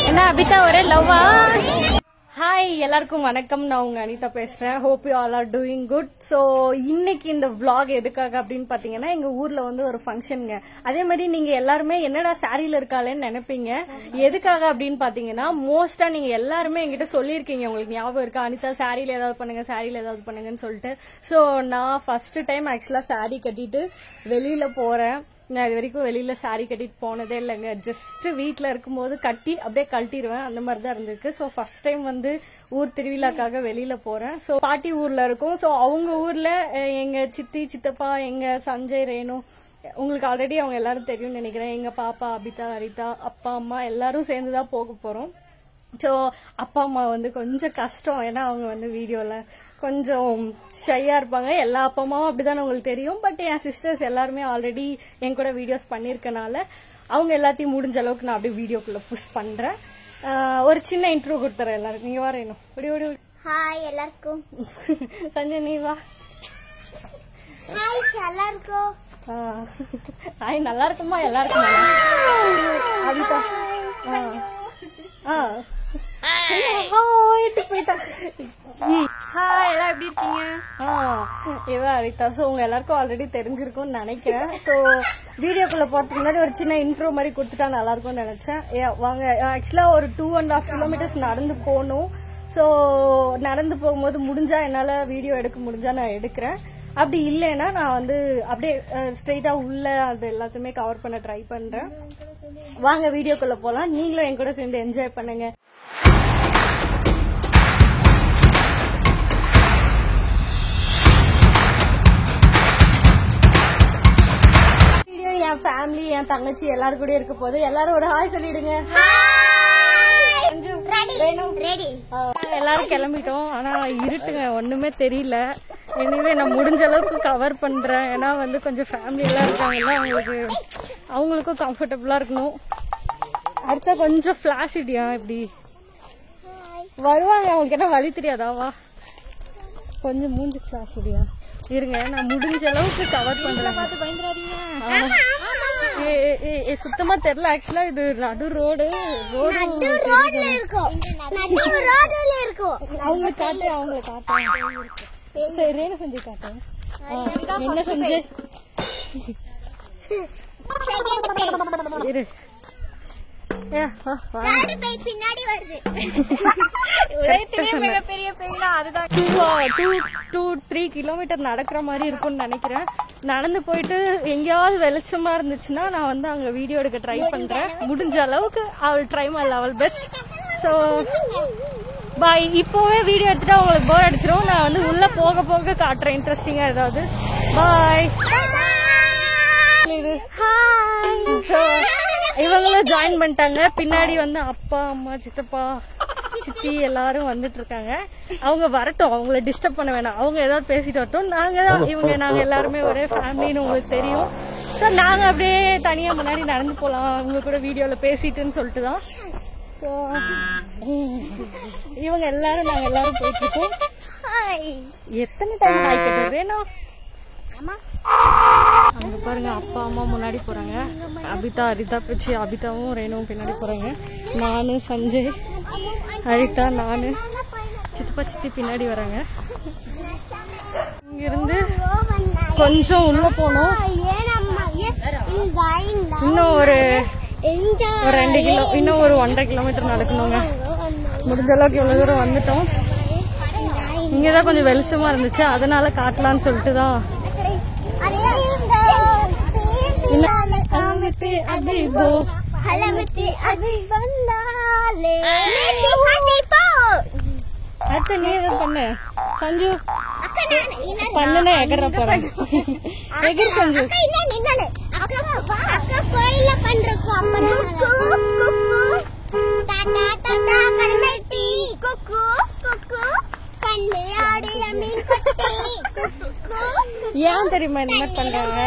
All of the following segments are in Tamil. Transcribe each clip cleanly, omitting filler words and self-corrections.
என்ன அபிதா ஒரே லவ்வா? ஹாய் எல்லாருக்கும் வணக்கம். நான் உங்க அனிதா பேசுறேன். Hope you all are doing good. So இன்னைக்கு இந்த vlog எதுக்காக அப்படின்னு பாத்தீங்கன்னா, எங்க ஊர்ல வந்து ஒரு ஃபங்க்ஷனுங்க. அதே மாதிரி நீங்க எல்லாருமே என்னடா சாரியில இருக்காளேன்னு நினைப்பீங்க. எதுக்காக அப்படின்னு பாத்தீங்கன்னா, மோஸ்டா நீங்க எல்லாருமே என்கிட்ட சொல்லியிருக்கீங்க, உங்களுக்கு ஞாபகம் இருக்கா, அனிதா சாரியில ஏதாவது பண்ணுங்க, சாரியில ஏதாவது பண்ணுங்கன்னு சொல்லிட்டு. ஸோ நான் ஃபர்ஸ்ட் டைம் ஆக்சுவலா சாரி கட்டிட்டு வெளியில போறேன். நான் இது வரைக்கும் வெளியில சாரி கட்டிட்டு போனதே இல்லைங்க. ஜஸ்ட் வீட்டுல இருக்கும்போது கட்டி அப்படியே கழட்டிடுவேன், அந்த மாதிரி தான் இருந்திருக்கு. ஸோ ஃபர்ஸ்ட் டைம் வந்து ஊர் திருவிழாக்காக வெளியில போறேன். ஸோ பாட்டி ஊர்ல இருக்கும். ஸோ அவங்க ஊர்ல எங்க சித்தி சித்தப்பா, எங்க சஞ்சய், ரேணு, உங்களுக்கு ஆல்ரெடி அவங்க எல்லாரும் தெரியும்னு நினைக்கிறேன். எங்க பாப்பா அபிதா, ஹரிதா, அப்பா அம்மா எல்லாரும் சேர்ந்துதான் போக போறோம். ஸோ அப்பா அம்மா வந்து கொஞ்சம் கஷ்டம், ஏன்னா அவங்க வந்து வீடியோல கொஞ்சம் ஷையா இருப்பாங்க. எல்லா அப்பா அம்மாவும் அப்படிதான் உங்களுக்கு தெரியும். பட் என் சிஸ்டர்ஸ் எல்லாருமே ஆல்ரெடி என் கூட வீடியோஸ் பண்ணிருக்கனால அவங்க எல்லாத்தையும் முடிஞ்ச அளவுக்கு நான் அப்படியே வீடியோக்குள்ள புஷ் பண்றேன். ஒரு சின்ன இன்ட்ரோ கொடுத்துறேன் எல்லாருக்கும். நீங்க வரணும். ஹாய் எல்லாருக்கும். சஞ்சய் நீ வா. ஹாய் எல்லாருக்கும். ஹாய் நல்லா இருக்குமா எல்லாருக்கும்? அபிதா ஹாய் எல்லாம் எப்படி இருக்கீங்க? இதான் அனிதா. ஸோ உங்க எல்லாருக்கும் ஆல்ரெடி தெரிஞ்சிருக்கும்னு நினைக்கிறேன். ஸோ வீடியோக்குள்ள போறதுக்கு முன்னாடி ஒரு சின்ன இன்ட்ரோ மாதிரி கொடுத்துட்டா நல்லா இருக்கும்னு நினைச்சேன். வாங்க, ஆக்சுவலா ஒரு 2.5 கிலோமீட்டர்ஸ் நடந்து போகணும். ஸோ நடந்து போகும்போது முடிஞ்சா என்னால வீடியோ எடுக்க முடிஞ்சா நான் எடுக்கிறேன். அப்படி இல்லைன்னா நான் வந்து அப்படியே ஸ்ட்ரெயிட்டா உள்ள அது எல்லாத்தையுமே கவர் பண்ண ட்ரை பண்றேன். வாங்க வீடியோக்குள்ள போலாம். நீங்களும் என் கூட சேர்ந்து என்ஜாய் பண்ணுங்க. வீடியோ என் ஃபேமிலி, என் தங்கச்சி எல்லாரும் கூட இருக்க போது. எல்லாரும் ஒரு ஹாய் சொல்லிடுங்க. எல்லாரும் கிளம்பிட்டோம். ஆனா இருட்டுங்க, ஒண்ணுமே தெரியல. எனிவே நான் முடிஞ்ச அளவுக்கு கவர் பண்றேன். ஏன்னா வந்து கொஞ்சம் ஃபேமிலி எல்லாம் இருக்காங்கல்ல, அவங்களுக்கும் கம்ஃபர்டபுளா இருக்கணும். அடுத்த கொஞ்சம் பிளாஷ் இடியா இப்படி வருவாங்க. அவங்களுக்கு என்ன வழி தெரியாதாவா? கொஞ்சம் மூஞ்சி பிளாஷ் இடியா இருங்க, நான் முடிஞ்ச அளவுக்கு கவர் பண்றேன். சுத்தமா தெரியல. ஆக்சுவலா இது நடு ரோடு. அவங்களுக்கு காட்டு, அவங்களை காட்டு. சரி ரேணு செஞ்சு காட்டேன். என்ன செஞ்சு இரு. பின்னாடி வருது. 2-3 கிலோமீட்டர் நடக்கிற மாதிரி இருக்கும்னு நினைக்கிறேன். நடந்து போயிட்டு எங்கேயாவது வெளிச்சமா இருந்துச்சுன்னா நான் வந்து அங்க வீடியோ எடுக்க ட்ரை பண்றேன். முடிஞ்ச அளவுக்கு அவள் try my level best. So bye. இப்போவே வீடியோ எடுத்துட்டா உங்களுக்கு போர் அடிச்சிடும். நான் வந்து உள்ள போக போக காட்டுறேன் இன்ட்ரெஸ்டிங்கா ஏதாவது. பாய். இவங்களும் ஜாயின் பண்ணிட்டாங்க. பின்னாடி வந்து அப்பா அம்மா சித்தப்பா சித்தி எல்லாரும் வந்துட்டு இருக்காங்க. அவங்க வரட்டும், அவங்கள டிஸ்டர்ப் பண்ண வேணாம். அவங்க ஏதாவது பேசிட்டு வரட்டும். நாங்க எல்லாருமே ஒரே ஃபேமிலின்னு உங்களுக்கு தெரியும். ஸோ நாங்க அப்படியே தனியா முன்னாடி நடந்து போலாம், அவங்க கூட வீடியோல பேசிட்டுன்னு சொல்லிட்டு தான். ஸோ இவங்க எல்லாரும் நாங்க எல்லாரும் போயிட்டு இருக்கோம். எத்தனை டைம் ஹாய் கட்டுறது வேணும்? அங்க பாருங்க, அப்பா அம்மா முன்னாடி போறாங்க. அபிதா, ஹரிதா பிச்சு, அபிதாவும் ரேணுவும் பின்னாடி போறாங்க. நானு, சஞ்சய், ஹரிதா, நானு, சித்தப்பா சித்தி பின்னாடி வராங்க. இங்கிருந்து கொஞ்சம் உள்ள போனோம். இன்னும் ஒரு 2 கிலோ, இன்னும் ஒரு 1.5 கிலோமீட்டர் நடக்கணுங்க. முடிஞ்ச அளவுக்கு இவ்வளவு தூரம் வந்துட்டோம். இங்கதான் கொஞ்சம் வெளிச்சமா இருந்துச்சு, அதனால காட்டலான்னு சொல்லிட்டு தான். அடுத்து நீ எதாவது பண்ணு சஞ்சு. பண்ணுனா எகர போறேன். எகிர் சஞ்சு. ஏன் தெரியுமா இந்த மாதிரி பண்றாங்க?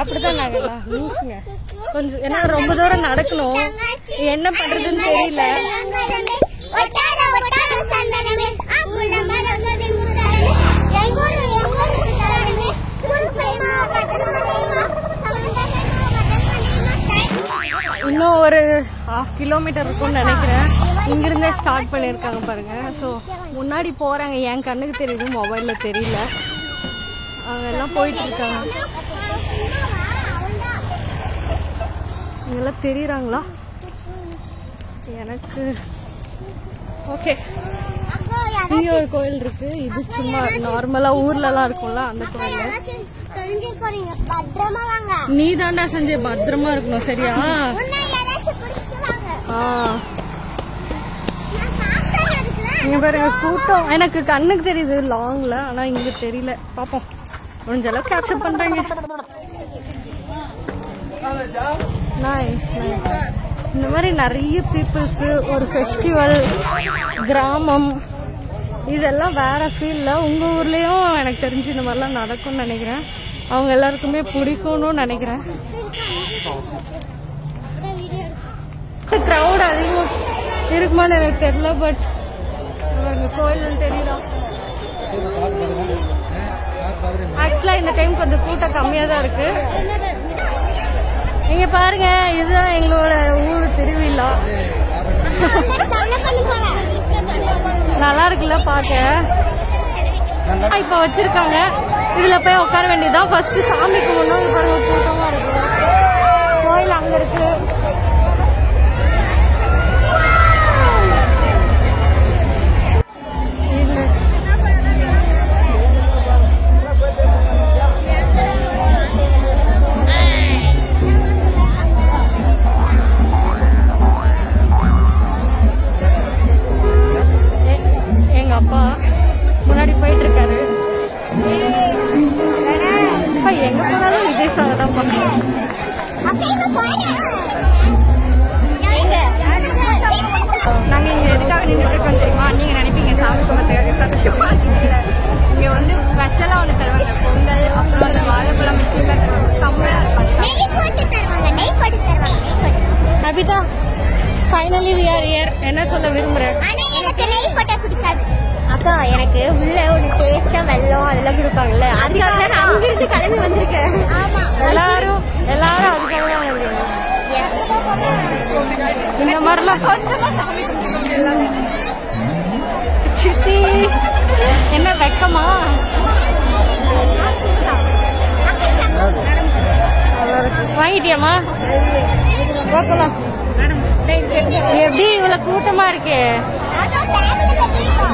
அப்படிதான் நாங்கெல்லாம் லூசுங்க. கொஞ்சம் ஏன்னா ரொம்ப தூரம் நடக்கணும், என்ன பண்றதுன்னு தெரியல. இன்னும் ஒரு கிலோமீட்டர் இருக்கும்னு நினைக்கிறேன். இங்கிருந்தே ஸ்டார்ட் பண்ணியிருக்காங்க பாருங்க. ஸோ முன்னாடி போறாங்க, என் கண்ணுக்கு தெரியுது, மொபைல்ல தெரியல. அவங்க எல்லாம் போயிட்டு இருக்காங்க. இங்கெல்லாம் தெரியுறாங்களா எனக்கு? ஓகே, இங்க ஒரு கோயில் இருக்கு. இது சும்மா நார்மலா ஊர்ல எல்லாம் இருக்கும்ல அந்த கோயில். நீ தாண்டா சஞ்சய், பத்திரமா இருக்கணும் சரியா? இங்க பாருங்க கூட்டம், எனக்கு கண்ணுக்கு தெரியுது லாங்ல, ஆனா இங்க தெரியல. பாப்போம், முடிஞ்ச அளவுக்கு கேப்சர் பண்றாங்க. நைஸ். இந்த மாதிரி நிறைய பீப்புள்ஸ், ஒரு ஃபெஸ்டிவல், கிராமம், இதெல்லாம் வேற ஃபீல்ல. உங்க ஊர்லயும் எனக்கு தெரிஞ்சு இந்த மாதிரிலாம் நடக்கும்னு நினைக்கிறேன். அவங்க எல்லாருக்குமே பிடிக்கும்னு நினைக்கிறேன். கிரௌட் அதிகம் இருக்குமான்னு எனக்கு தெரியல, பட் கோயில் தெரியுதா? ஆக்சுவலா இந்த டைம் கொஞ்சம் கூட்டம் கம்மியா தான் இருக்கு. இங்க பாருங்க, இதுதான் எங்களோட ஊர் திருவிழா. நல்லா இருக்குல்ல பாக்க. இப்ப வச்சிருக்காங்க, இதுல போய் உட்கார வேண்டியதுதான். ஃபர்ஸ்ட் சாமி கும்பிடணும். பாருங்க கூட்டமா இருக்கு. கோயில் அங்க இருக்கு. எங்க அப்பா முன்னாடி போயிட்டு இருக்காரு. எங்க போனாலும் விஜய் சார் தான் பண்ணுவோம். நாங்க இங்க எதுக்காக நின்றுட்டு இருக்கோம் தெரியுமா? நீங்க நினைப்பீங்க சாமி கும்பிட்றதுக்காக. சத்தியமா இல்ல. இங்க வந்து ஸ்பெஷலா ஒண்ணு தருவாங்க, பொங்கல், அப்புறம் அந்த வாழைப்பழம் மிச்சம் தருவாங்க. செம்மையா இருப்பாங்க. Abitha, finally we are here. என்ன சொல்ல விரும்புறேன்? எனக்கு நெய் பட்டா பிடிக்காது அக்கா, எனக்கு உள்ள ஒரு டேஸ்டா வெல்லம் அதெல்லாம் கொடுப்பாங்கல்ல, அதுக்காக தான் நான் அங்கிருந்து கிளம்பி வந்திருக்கேன். எல்லாரும் அதுக்காக தான் வந்தீங்க. இந்த மாதிரிலாம் கொஞ்சமா சாமி கும்பிட்டு எல்லாமே. சித்தி என்ன வெக்கமா? வாங்கிட்டியாமா? பார்க்கலாம். எப்படி இவ்வளவு கூட்டமா இருக்கே?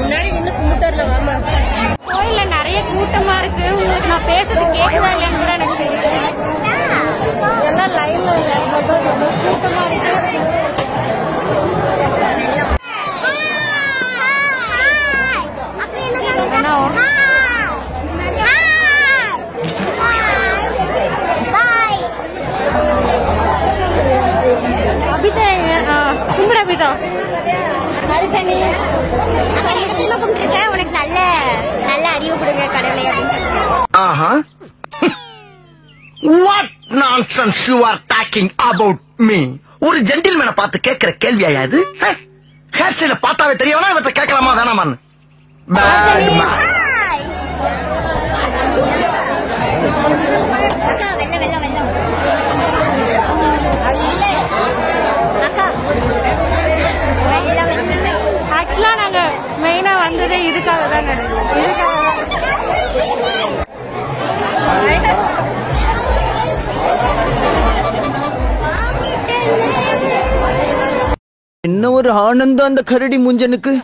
முன்னாடி நின்று கும்பிட்டு வாமா. கோயில்ல நிறைய கூட்டமா இருக்கு. உங்களுக்கு நான் பேசுறது கேட்குதா இல்லையான்னு கூட எனக்கு தெரியல. எல்லாம் லைன்ல கூட்டமா இருக்கு. அபிதா கும்பிட அபிதா. அதுக்கு கும்பிட்டுருக்கேன். உனக்கு நல்ல நல்ல அறிவு கொடுங்க கடவுளை அப்படின்னு. What nonsense you are talking about me? ஒரு ஜென்டில்மேனை பார்த்து கேட்கிற கேள்வியா இது? ஹேர் ஸ்டைல பார்த்தாவே தெரியவனா இவற்றை கேட்கலாமா வேணாமான்னு? அக்கா வெள்ளம் வெள்ளம் வெள்ளம். அக்கா வெள்ளம் வெள்ளம். ஆக்சுவலா நாங்க மெயினா வந்ததே இதுக்காக தான் நினைக்கிறோம். என்ன ஒரு ஆனந்தம் அந்த கரடி முஞ்சனுக்கு.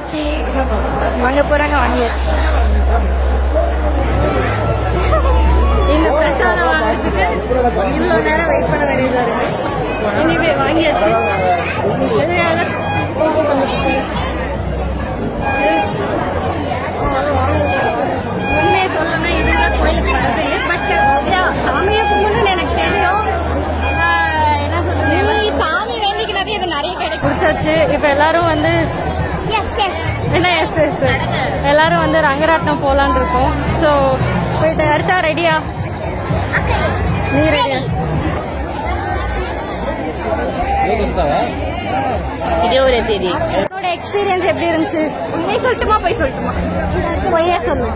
வாங்கியாச்சு, வாங்க போறாங்க, வாங்கியாச்சு. இந்த பிரசாதம் வாங்குறதுக்கு இவ்வளோ நேரம் வெயிட் பண்ண வேண்டியதா இருக்கு. இனிமே வாங்கியாச்சு. உண்மையை சொல்லணும், இதுதான் கோயிலுக்கு வரது. பட் சாமியை கும்பிடணும்னு எனக்கு தெரியும். என்ன சொல்றது, சாமி வேண்டிக்கிறது இது நிறைய கிடைக்கும். குடிச்சாச்சு. இப்ப எல்லாரும் வந்து என்ன எஸ் எல்லாரும் வந்து ரங்கராட்டம் போலான்னு இருக்கோம். ஸோ போயிட்டு அடுத்தா ரெடியா? நீ ரெடியா? உன்னோட எக்ஸ்பீரியன்ஸ் எப்படி இருந்துச்சு? உண்மையை சொல்லட்டுமா போய் சொல்லட்டுமா? பொய்யா சொல்லு.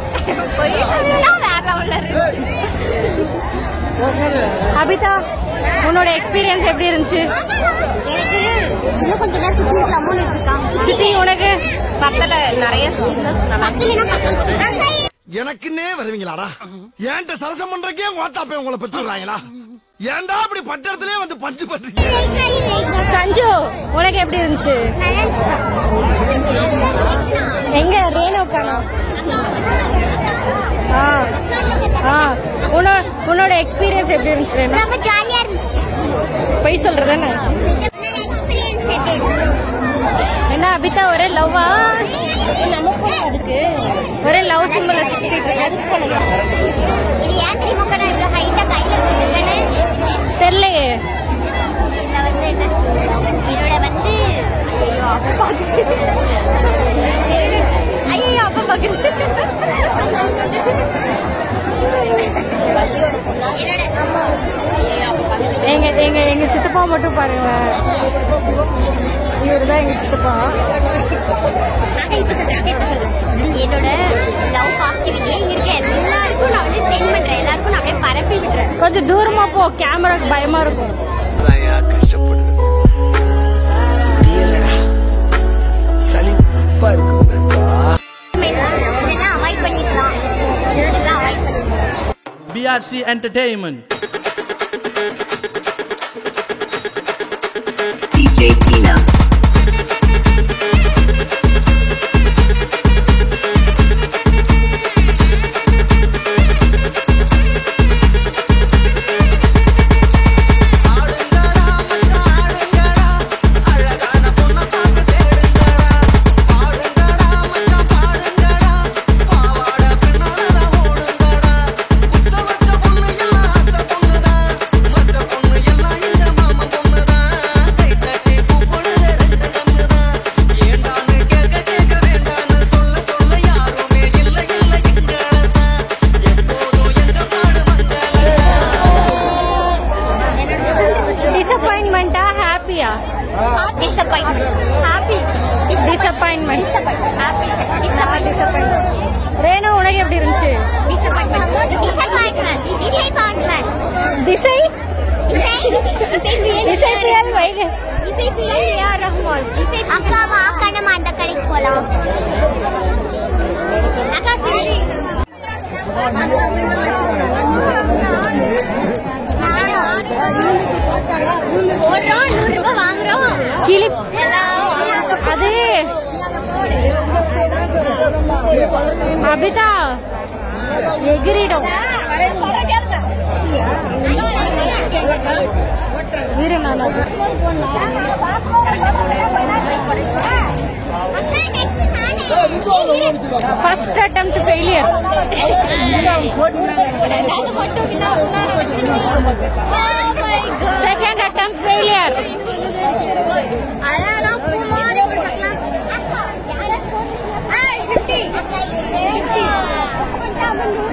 போய் சொல்லணும்னா வேற லெவல்ல இருந்துச்சு. அபிதா, உன்னோட எக்ஸ்பீரியன்ஸ் எப்படி இருந்துச்சு? எனக்கு இன்னும் கொஞ்ச நேரம் சுத்தி இருக்கலாமோ இருக்காங்க. சித்தி, உனக்கு பக்கத்துல நிறைய எனக்குன்னே வருவீங்களாடா? ஏன்ட்ட சரசம் பண்றக்கே ஓட்டாப்பே உங்களை பெற்றுறாங்களா? ஏன்டா அப்படி பட்டத்திலே வந்து பஞ்சு பண்றீங்க? சஞ்சு, உனக்கு எப்படி இருந்துச்சு? எங்க ரேணுக்கானா? உன்னோட எக்ஸ்பீரியன்ஸ் எப்படி இருந்துச்சு? ரொம்ப ஜாலியா இருந்துச்சு. பொய் சொல்றதானே? எக்ஸ்பீரியன்ஸ் எப்படி இருந்துச்சு? என்ன அபிதா, ஒரே லவ்வா? அதுக்கு ஒரே லவ் சிம்பிள் வச்சுட்டு இது ஏன் தெரியுமா நான் இவ்வளவு ஹைட்டா கையில வச்சிருக்கேன்னு தெரியலையே. இதுல வந்து என்ன என்னோட வந்து ஐயோ அப்பா பாக்குது. எங்க சித்தப்பா மட்டும் பாருங்க. இவருதான் எங்க சித்தப்பா. இப்ப சொல்றேன் என்னோட லவ் பாசிட்டிவிட்டியே இங்க இருக்க எல்லாருக்கும் நான் வந்து சென்ட் பண்றேன். எல்லாருக்கும் நான் அப்படியே பரப்பி விடுறேன். கொஞ்சம் தூரமா போ, கேமராக்கு பயமா இருக்கும். கஷ்டப்படுது சலிப்பா இருக்குது. இதெல்லாம் அவாய்ட் பண்ணிக்கலாம். இதெல்லாம் அவாய்ட் பண்ணிக்கலாம். BRC Entertainment. DJ Tina. டிசப்பாயின்மெண்டா ஹாப்பியா? டிசப்பாயின்மெண்ட். ரேணு, உனக்கு எப்படி இருந்துச்சு? திசை அக்காவா கண்ணமா அந்த கடைக்கு போலாம். அக்கா சரி போடுறோம், 100 ரூபாய் வாங்குறோம். கிளி அது அபிதா எகிரிடும். இரு, நான் first attempt failure. Second attempt failure.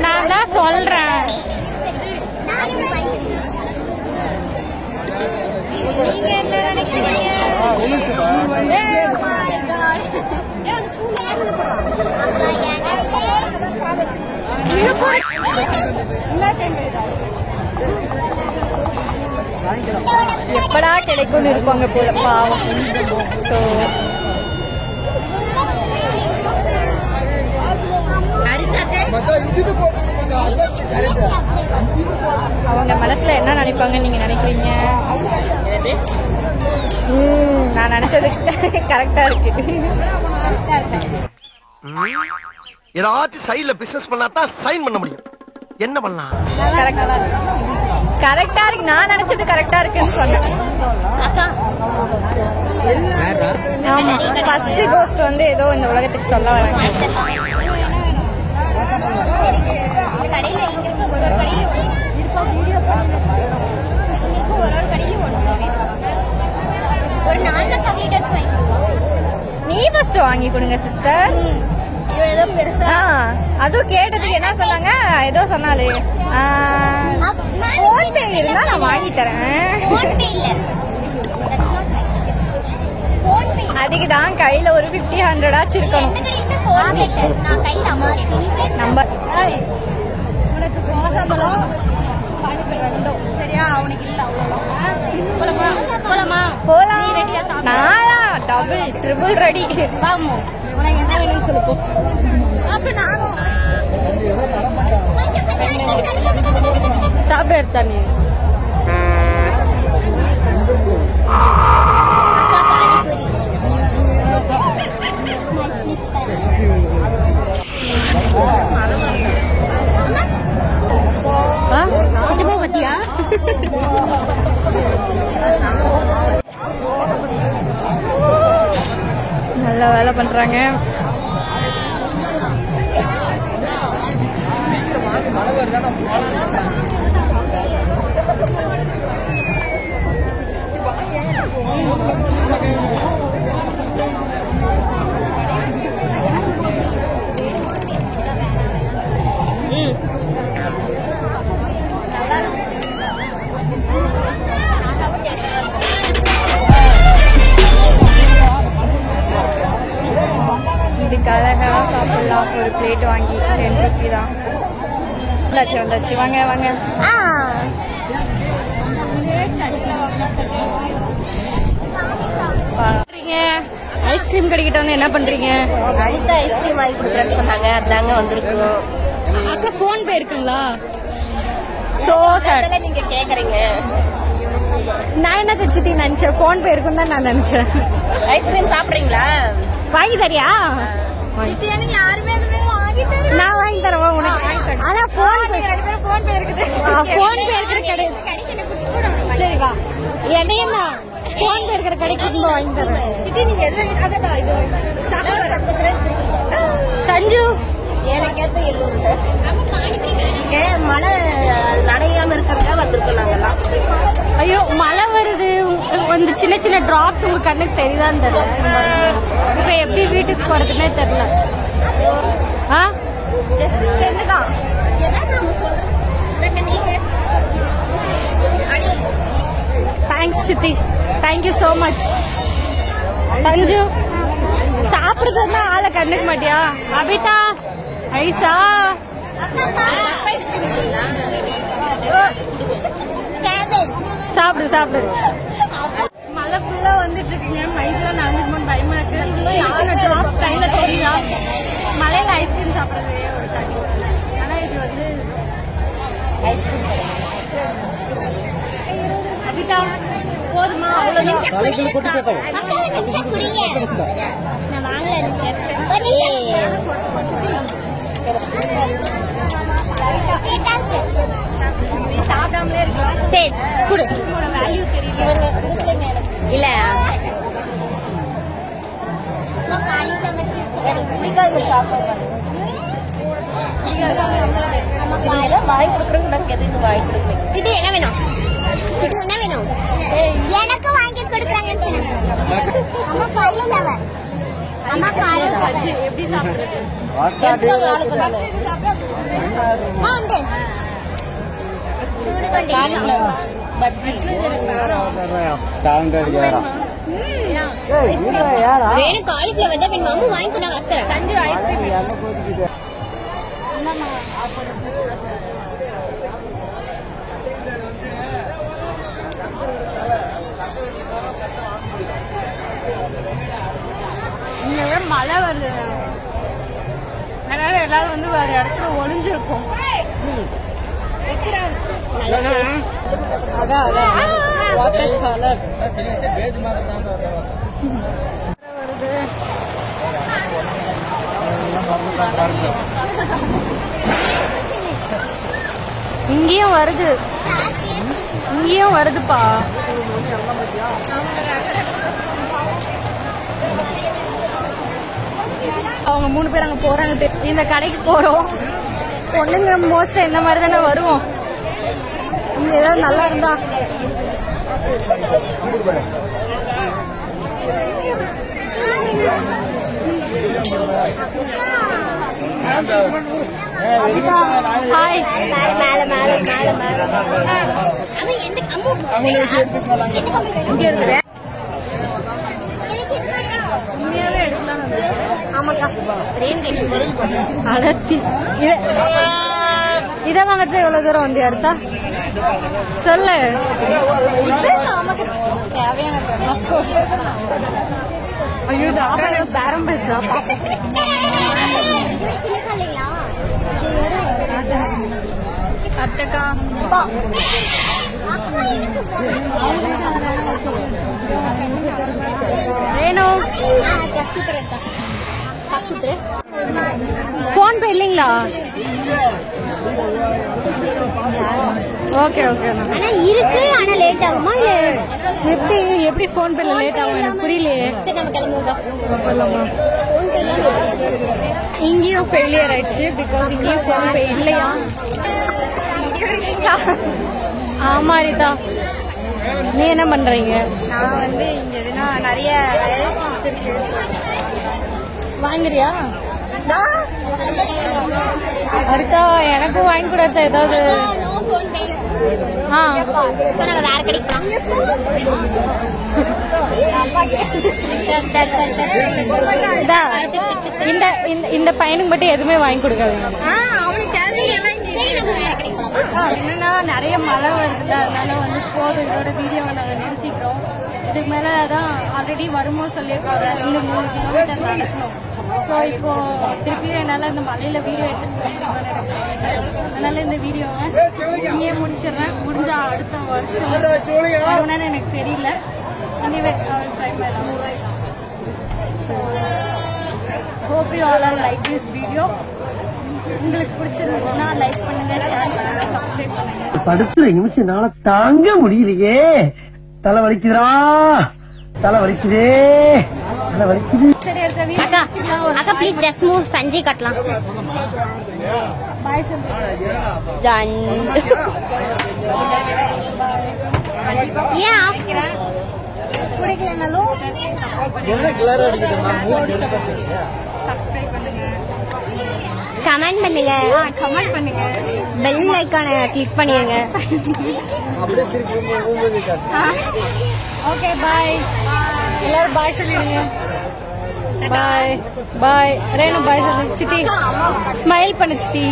நான் தான் சொல்றேன். நீங்க என்ன நினைக்கிறீங்க? எப்படா கிடைக்கும்னு இருப்பாங்க போல பாவம். ஸோ அவங்க மனசுல என்ன நினைப்பாங்கன்னு நீங்க நினைக்கிறீங்க? நான் நினைச்சது கரெக்டா இருக்கு. ஏதாச்சும் சைடுல பிசினஸ் பண்ணாதான் சைன் பண்ண முடியும். என்ன பண்ணலாம்? கரெக்டா இருக்கு. நான் நினைச்சது கரெக்டா இருக்குன்னு சொன்னேன். அக்கா ஆமா, ஃபர்ஸ்ட் கோஸ்ட் வந்து ஏதோ இந்த உலகத்துக்கு சொல்ல வராங்க. கடையில இங்க இருக்க ஒரு கடையில ஒரு 4 சாக்லேட்ஸ் வாங்கிடுவோம். நீ ஃபர்ஸ்ட் வாங்கி கொடுங்க சிஸ்டர். ஏதோ பெருசா அதுவும் கேட்டதுக்கு என்ன சொன்னாங்க, ஏதோ சொன்னாலே போன் பே இருந்தா நான் வாங்கி தரேன். போன் பே இல்ல, போன் பே அதுக்கு தான் கையில ஒரு 50-100 ஆச்சு இருக்கணும். எந்த கடையில போன் பே இல்ல. நான் கையில அமௌண்ட் நம்பர் உனக்கு கோசம்பளம் ரெண்டும் சரியா? அவனுக்கு இல்ல அவ்வளோ போலாம். நானா டபுள் ட்ரிபிள் ரெடி. வாமோ உனக்கு என்ன வேணும்னு சொல்லுப்போ. சாப்பிட தண்ணி பத்தியா? நல்ல வேலை பண்றாங்க. இதுக்கு அழகா சாப்பிடலாம். ஒரு பிளேட் வாங்கி 10 ரூபி தான். வந்தாச்சு வாங்க வாங்க. ஐஸ்கிரீம் கிடைக்கிட்டோன்னு என்ன பண்றீங்க? ஐஸ்கிரீம் வாங்கி கொடுக்குறேன்னு சொன்னாங்க, அதாங்க வந்திருக்கோம். அக்கா போன் பே இருக்குங்களா? சோ சார் நீங்க கேக்குறீங்க. நான் என்ன தெரிச்சுட்டு நினைச்சேன், போன் பே இருக்குன்னு தான் நான் நினைச்சேன். ஐஸ்கிரீம் சாப்பிடுறீங்களா? வாங்கி தரியா? யாருமே நான் வாங்கி தரவா உனக்கு? ஆனா போன் பே இருக்குது. போன் பே இருக்கிற கடை சரி வா. என்னையும் தான் போன் பே இருக்கிற கடைக்கு வாங்கி தரேன். சிட்டி நீங்க எதுவும் அதான் இது சாப்பிட சஞ்சு எனக்கேற்ற 70 மழை நடையாம இருக்கிறதா வந்திருக்கோம் நாங்கெல்லாம். ஐயோ மழை வருது, வந்து சின்ன சின்ன டிராப்ஸ் உங்க கண்ணுக்கு தெரியுதான்னு தெரியல. இப்ப எப்படி வீட்டுக்கு போறதுன்னே தெரியல. ஜஸ்ட் 10 தான். தேங்க்ஸ் சித்தி, தேங்க்யூ சோ மச். சஞ்சு சாப்பிடுறதுன்னா ஆளை கண்டுக்க மாட்டியா? அபிதா ஐசா சாப்பிடு சாப்பிடு. மழை ஃபுல்லா வந்துட்டு இருக்குங்க. மைக்ல நடந்துக்கணும் பயமா இருக்கு. கையில தெரியுதா? மழையில ஐஸ்கிரீம் சாப்பிடுறதே ஒரு தனி. ஆனா இது வந்து அபிதா போதுமா? அவ்வளவுதான். சாப்பிடாமலே இருக்கலாம். சரி குடு. வேல்யூ தெரியல இல்ல வாய் கொடுக்குறோம். நமக்கு எது வாய் கொடுக்குறீங்க? சிட்டி என்ன வேணும்? சிட்டி என்ன வேணும்? எனக்கு வாங்கி கொடுக்குறாங்கன்னு சொன்னாங்க. அம்மா காலையில அம்மா காலையில எப்படி சாப்பிடுறது? பஜ்ஜி வேணும். காலிஃபிளவர் தான் வேணும். மாமா வாங்கி கொண்டாங்க. சஞ்சு ஐஸ்கிரீம் இங்க விட மழை வருது. அதனால எல்லாரும் வந்து வேற இடத்துல ஒளிஞ்சிருக்கும். அதான் வாட்டர் கலர் இங்கேயும் வருது, இங்கேயும் வருதுப்பா. அவங்க 3 பேர் அங்க போறாங்க. இந்த கடைக்கு போறோம். பொண்ணுங்க மோஸ்டா இந்த மாதிரி தானே வருவோம். இங்க ஏதாவது நல்லா இருந்தா ஹாய். மேல மேல மேல மேல இங்க இருக்குது. ஆமாக்கா ரேன் அடத்தி இதை வாங்கறது எவ்வளவு தூரம் வந்து அடுத்தா சொல்லு. தேவையான ஐயோ பேரம் பேசுறா. அத்தக்கா வேணும். போன் பே இல்லைங்களா? Okay okay. ஆனா இருக்கு, ஆனா லேட் ஆகுமா இல்ல எப்படி போன் பேல லேட் ஆகும் எனக்கு புரியலையே. சரி நம்ம கிளம்புவோம். இங்கேயும் ஃபெயிலியர் ஆயிடுச்சு. பிகாஸ் இங்கேயும் போன் பே இல்லையா? ஆமா ரிதா, நீ என்ன பண்றீங்க? நான் வந்து இங்க எதுனா நிறைய வெரைட்டிஸ் இருக்கு. வாங்குறியா? அடுத்தா எனக்கும் வாங்கி கொடுத்த ஏதாவது. வேற கிடைக்கலாம். இந்த பையனுக்கு மட்டும் எதுவுமே வாங்கி கொடுக்காதுங்க. என்னன்னா நிறைய மழை வருது, அதனால வந்து போதும், இதோட வீடியோவை நாங்கள் நிறுத்திக்கிறோம். இதுக்கு மேல அதான் ஆல்ரெடி வரும்போது சொல்லியிருக்காங்க இன்னும் 3 கிலோமீட்டர் நடக்கணும். ஸோ இப்போ திருப்பியும் என்னால் இந்த மலையில வீடியோ எடுத்துட்டு அதனால இந்த வீடியோவை இங்கேயே முடிச்சிடுறேன். முடிஞ்சா அடுத்த வருஷம் வரும்னு எனக்கு தெரியல. எனிவே ட்ரை பண்ணலாம். So hope you all are like this video. உங்களுக்கு பிடிச்சிருந்துச்சுன்னா லைக் பண்ணுங்க, ஷேர் பண்ணுங்க, சப்ஸ்கிரைப் பண்ணுங்க. படுத்துற நிமிஷம் என்னால தாங்க முடியலையே. தலை வலிக்குதுடா, தலை வலிக்குதே, தலை வலிக்குது. சரி அடுத்த வீடியோ அக்கா ப்ளீஸ் ஜஸ்ட் மூவ். சஞ்சய் கட்டலாம். பாய் சொல்லு. ஏன் பிடிக்கலனாலும் சப்ஸ்கிரைப் பண்ணுங்க, கமெண்ட் பண்ணுங்க, கமெண்ட் பண்ணுங்க, பெல் ஐகானை கிளிக் பண்ணிடுங்க. Okay bye. எல்லாரும் பாய் சொல்லிடுங்க. பாய் பாய். ரேணு பாய் சொல்லு. சித்தி ஸ்மைல் பண்ணு சித்தி.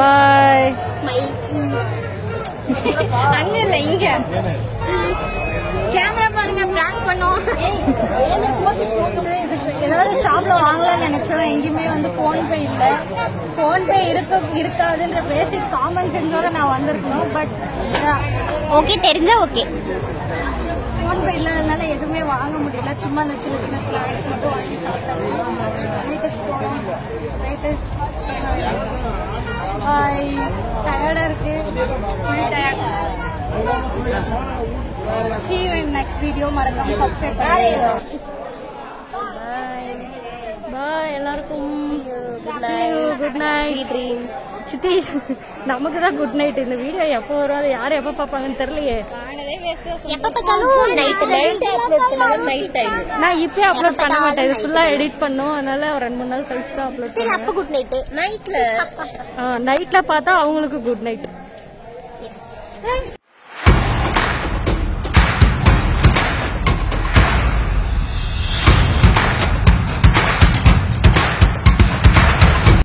பாய். அங்க இல்ல இங்க கேமரா பாருங்க, பிராங்க் பண்ணோம். ஏதாவது ஷாப்ல வாங்கலாம்னு நினைச்சோம். எங்கேயுமே வந்து போன் பே இல்லை. போன் பே இருக்காதுன்ற பேசிக் காமன் சென்ஸோட நான் வந்திருக்கணும். பட் ஓகே தெரிஞ்சா ஓகே. போன் பே இல்லாதனால எதுவுமே வாங்க முடியல. சும்மா இந்த சின்ன சின்ன ஸ்நாக்ஸ் மட்டும் வாங்கி சாப்பிட்டாங்க. டயர்டா இருக்கு. See you in next video. மறக்காம சப்ஸ்கிரைப் பண்ணுங்க. பாய் எல்லாருக்கும். Good night. சித்தி நமக்கு தான் குட் நைட். இந்த வீடியோ எப்போ வரும், அது யாரும் எப்போ பார்ப்பாங்கன்னு தெரியலையே. எப்ப பார்த்தாலும் நைட் டைம். நான் இப்பயே அப்லோட் பண்ண மாட்டேன். இது ஃபுல்லா எடிட் பண்ணும். அதனால ஒரு 2-3 நாள் கழிச்சு தான் அப்லோட் சரி பண்ணுவேன். அப்ப குட் நைட். நைட்ல நைட்ல பார்த்தா அவங்களுக்கு குட் நைட்.